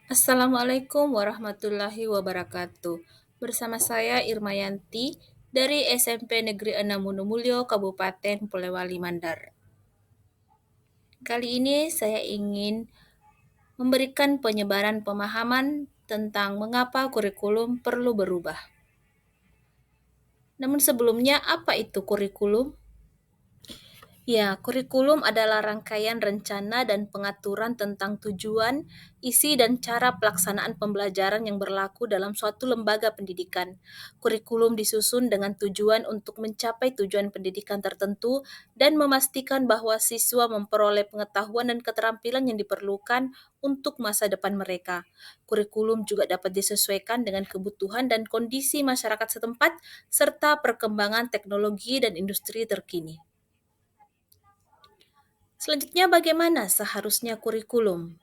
Assalamualaikum warahmatullahi wabarakatuh. Bersama saya Irmayanti dari SMP Negeri 6 Wonomulyo, Kabupaten Polewali Mandar. Kali ini saya ingin memberikan penyebaran pemahaman tentang mengapa kurikulum perlu berubah. Namun sebelumnya, apa itu kurikulum? Ya, kurikulum adalah rangkaian rencana dan pengaturan tentang tujuan, isi, dan cara pelaksanaan pembelajaran yang berlaku dalam suatu lembaga pendidikan. Kurikulum disusun dengan tujuan untuk mencapai tujuan pendidikan tertentu dan memastikan bahwa siswa memperoleh pengetahuan dan keterampilan yang diperlukan untuk masa depan mereka. Kurikulum juga dapat disesuaikan dengan kebutuhan dan kondisi masyarakat setempat serta perkembangan teknologi dan industri terkini. Selanjutnya, bagaimana seharusnya kurikulum?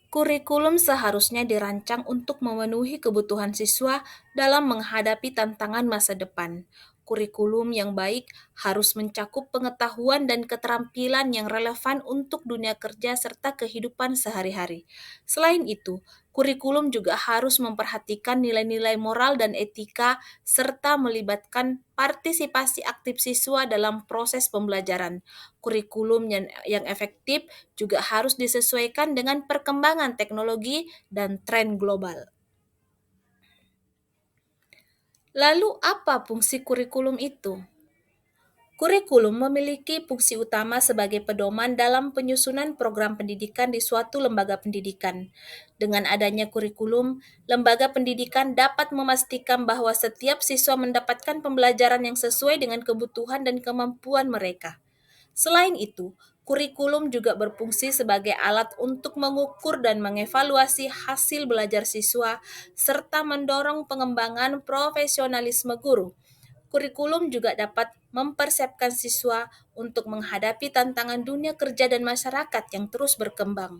Kurikulum seharusnya dirancang untuk memenuhi kebutuhan siswa dalam menghadapi tantangan masa depan. Kurikulum yang baik harus mencakup pengetahuan dan keterampilan yang relevan untuk dunia kerja serta kehidupan sehari-hari. Selain itu, kurikulum juga harus memperhatikan nilai-nilai moral dan etika serta melibatkan partisipasi aktif siswa dalam proses pembelajaran. Kurikulum yang efektif juga harus disesuaikan dengan perkembangan teknologi dan tren global. Lalu apa fungsi kurikulum itu? Kurikulum memiliki fungsi utama sebagai pedoman dalam penyusunan program pendidikan di suatu lembaga pendidikan. Dengan adanya kurikulum, lembaga pendidikan dapat memastikan bahwa setiap siswa mendapatkan pembelajaran yang sesuai dengan kebutuhan dan kemampuan mereka. Selain itu, kurikulum juga berfungsi sebagai alat untuk mengukur dan mengevaluasi hasil belajar siswa serta mendorong pengembangan profesionalisme guru. Kurikulum juga dapat mempersiapkan siswa untuk menghadapi tantangan dunia kerja dan masyarakat yang terus berkembang.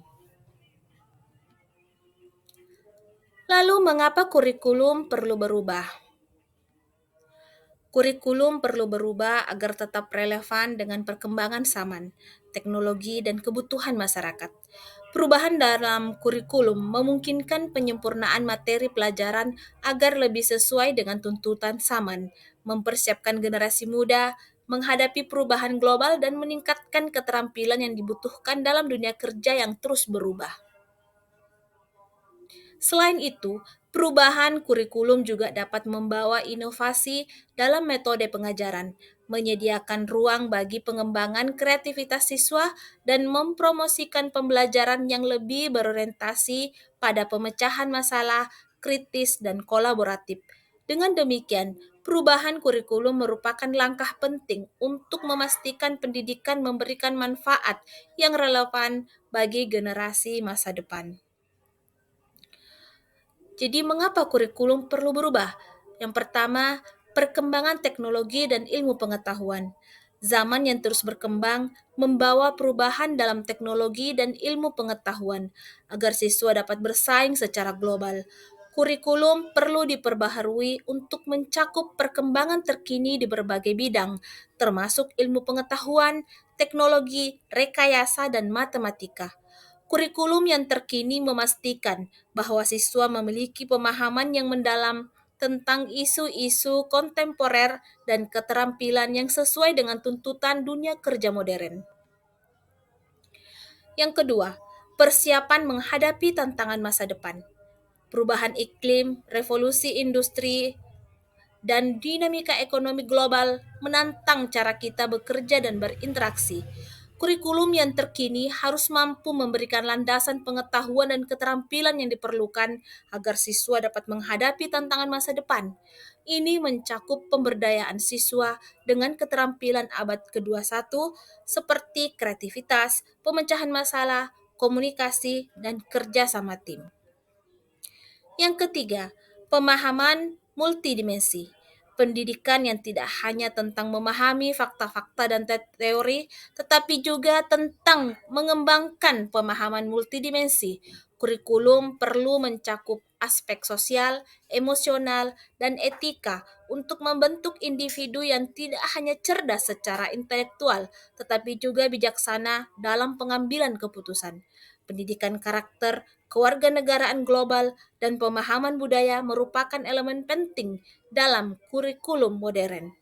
Lalu, mengapa kurikulum perlu berubah? Kurikulum perlu berubah agar tetap relevan dengan perkembangan zaman, teknologi, dan kebutuhan masyarakat. Perubahan dalam kurikulum memungkinkan penyempurnaan materi pelajaran agar lebih sesuai dengan tuntutan zaman, mempersiapkan generasi muda menghadapi perubahan global dan meningkatkan keterampilan yang dibutuhkan dalam dunia kerja yang terus berubah. Selain itu, perubahan kurikulum juga dapat membawa inovasi dalam metode pengajaran, menyediakan ruang bagi pengembangan kreativitas siswa, dan mempromosikan pembelajaran yang lebih berorientasi pada pemecahan masalah, kritis, dan kolaboratif. Dengan demikian, perubahan kurikulum merupakan langkah penting untuk memastikan pendidikan memberikan manfaat yang relevan bagi generasi masa depan. Jadi mengapa kurikulum perlu berubah? Yang pertama, perkembangan teknologi dan ilmu pengetahuan. Zaman yang terus berkembang membawa perubahan dalam teknologi dan ilmu pengetahuan agar siswa dapat bersaing secara global. Kurikulum perlu diperbaharui untuk mencakup perkembangan terkini di berbagai bidang, termasuk ilmu pengetahuan, teknologi, rekayasa, dan matematika. Kurikulum yang terkini memastikan bahwa siswa memiliki pemahaman yang mendalam tentang isu-isu kontemporer dan keterampilan yang sesuai dengan tuntutan dunia kerja modern. Yang kedua, persiapan menghadapi tantangan masa depan. Perubahan iklim, revolusi industri, dan dinamika ekonomi global menantang cara kita bekerja dan berinteraksi. Kurikulum yang terkini harus mampu memberikan landasan pengetahuan dan keterampilan yang diperlukan agar siswa dapat menghadapi tantangan masa depan. Ini mencakup pemberdayaan siswa dengan keterampilan abad ke-21 seperti kreativitas, pemecahan masalah, komunikasi, dan kerja sama tim. Yang ketiga, pemahaman multidimensi. Pendidikan yang tidak hanya tentang memahami fakta-fakta dan teori, tetapi juga tentang mengembangkan pemahaman multidimensi. Kurikulum perlu mencakup aspek sosial, emosional, dan etika untuk membentuk individu yang tidak hanya cerdas secara intelektual, tetapi juga bijaksana dalam pengambilan keputusan. Pendidikan karakter, kewarganegaraan global, dan pemahaman budaya merupakan elemen penting dalam kurikulum modern.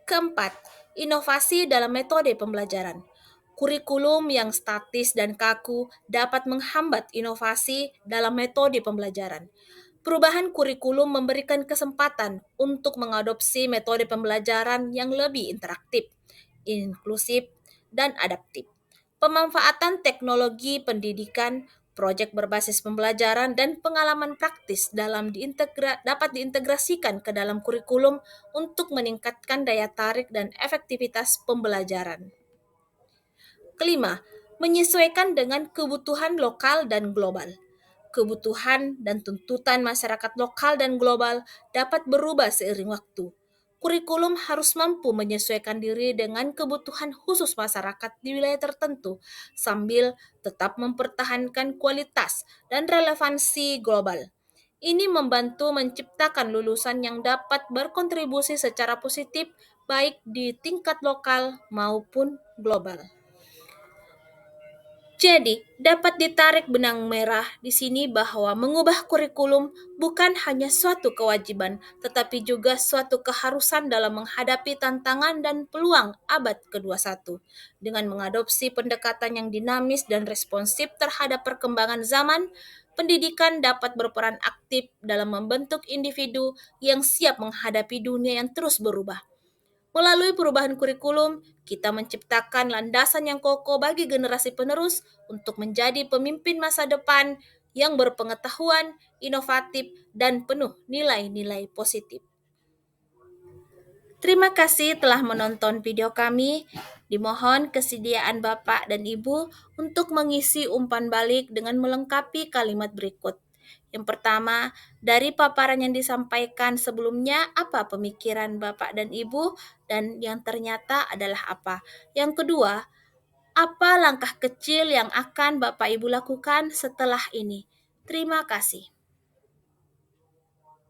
Keempat, inovasi dalam metode pembelajaran. Kurikulum yang statis dan kaku dapat menghambat inovasi dalam metode pembelajaran. Perubahan kurikulum memberikan kesempatan untuk mengadopsi metode pembelajaran yang lebih interaktif, inklusif, dan adaptif. Pemanfaatan teknologi pendidikan, proyek berbasis pembelajaran, dan pengalaman praktis dapat diintegrasikan ke dalam kurikulum untuk meningkatkan daya tarik dan efektivitas pembelajaran. Kelima, menyesuaikan dengan kebutuhan lokal dan global. Kebutuhan dan tuntutan masyarakat lokal dan global dapat berubah seiring waktu. Kurikulum harus mampu menyesuaikan diri dengan kebutuhan khusus masyarakat di wilayah tertentu, sambil tetap mempertahankan kualitas dan relevansi global. Ini membantu menciptakan lulusan yang dapat berkontribusi secara positif baik di tingkat lokal maupun global. Jadi, dapat ditarik benang merah di sini bahwa mengubah kurikulum bukan hanya suatu kewajiban, tetapi juga suatu keharusan dalam menghadapi tantangan dan peluang abad ke-21. Dengan mengadopsi pendekatan yang dinamis dan responsif terhadap perkembangan zaman, pendidikan dapat berperan aktif dalam membentuk individu yang siap menghadapi dunia yang terus berubah. Melalui perubahan kurikulum, kita menciptakan landasan yang kokoh bagi generasi penerus untuk menjadi pemimpin masa depan yang berpengetahuan, inovatif, dan penuh nilai-nilai positif. Terima kasih telah menonton video kami. Dimohon kesediaan Bapak dan Ibu untuk mengisi umpan balik dengan melengkapi kalimat berikut. Yang pertama, dari paparan yang disampaikan sebelumnya, apa pemikiran Bapak dan Ibu dan yang ternyata adalah apa? Yang kedua, apa langkah kecil yang akan Bapak Ibu lakukan setelah ini? Terima kasih.